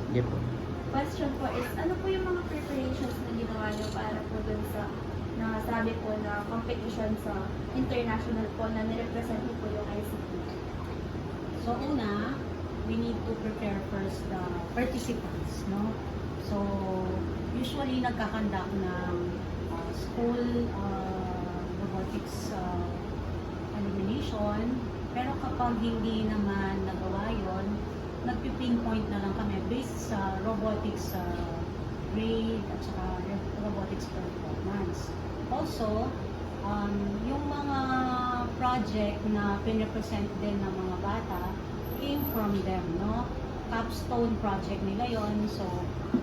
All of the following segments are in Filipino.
Sige po. Question po is, ano po yung mga preparations na ginawa niyo para po dun sa nasabi po na competition sa international po na nirepresent po yung ICT? So una, we need to prepare first the participants, no? So usually nagkakandak ng school robotics elimination, pero kapag hindi naman nagawa yon, nagpi-pinpoint na lang kami based sa robotics grade at saka robotics performance. Also, yung mga project na pinipresent din ng mga bata came from them, no? Capstone project nila yon. So,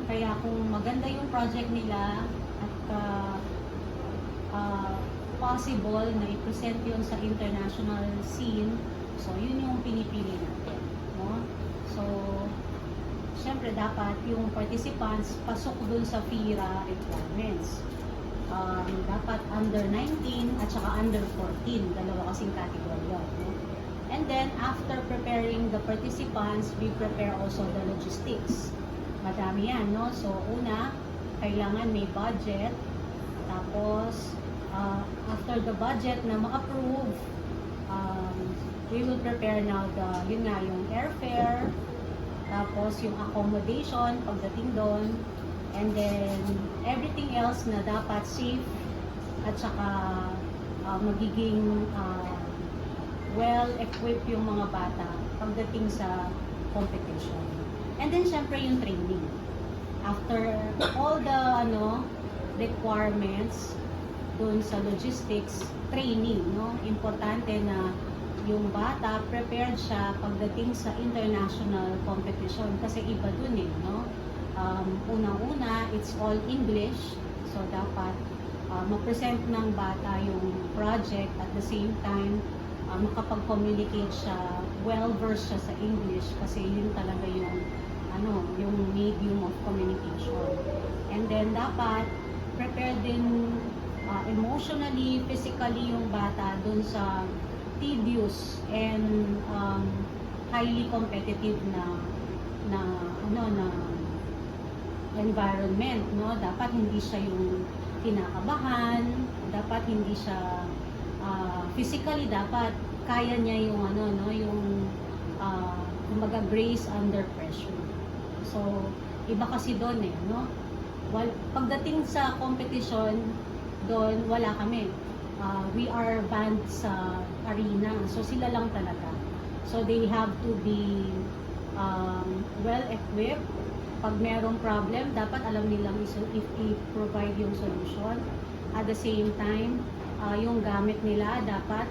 kaya kung maganda yung project nila at possible na i-present yun sa international scene, so yun yung pinipili natin, no? So, syempre dapat yung participants pasok dun sa FIRA requirements. Dapat under 19 at saka under 14, dalawa kasing category yun, no? And then, after preparing the participants, we prepare also the logistics. Madami yan, no? So, una, kailangan may budget. Tapos, after the budget na ma-approve, we will prepare now yun nga, yung airfare, tapos yung accommodation pagdating doon, and then everything else na dapat safe at saka magiging well-equipped yung mga bata pagdating sa competition. And then syempre yung training. After all the requirements doon sa logistics, training, no? Importante na yung bata prepared siya pagdating sa international competition kasi iba dun eh, no? Unang-una, it's all English, so dapat ma-present ng bata yung project at the same time makapag-communicate siya, well-versed siya sa English kasi yun talaga yung yung medium of communication. And then dapat prepare din emotionally, physically yung bata dun sa tedious and highly competitive na environment, no? Dapat hindi siya yung kinakabahan, dapat hindi siya physically, dapat kaya niya yung yung kumbaga grace under pressure. So iba kasi doon eh, no? Pagdating sa competition doon, wala kami. We are banned sa arena. So sila lang talaga. So they have to be well-equipped. Pag merong problem, dapat alam nilang i-provide yung solution. At the same time, yung gamit nila, dapat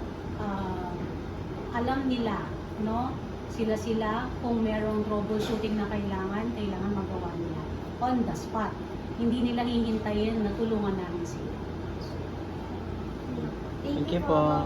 alam nila, no? Sila kung merong troubleshooting na kailangan magawa nila on the spot. Hindi nila hihintayin na tulungan namin sila. Thank Thank you po.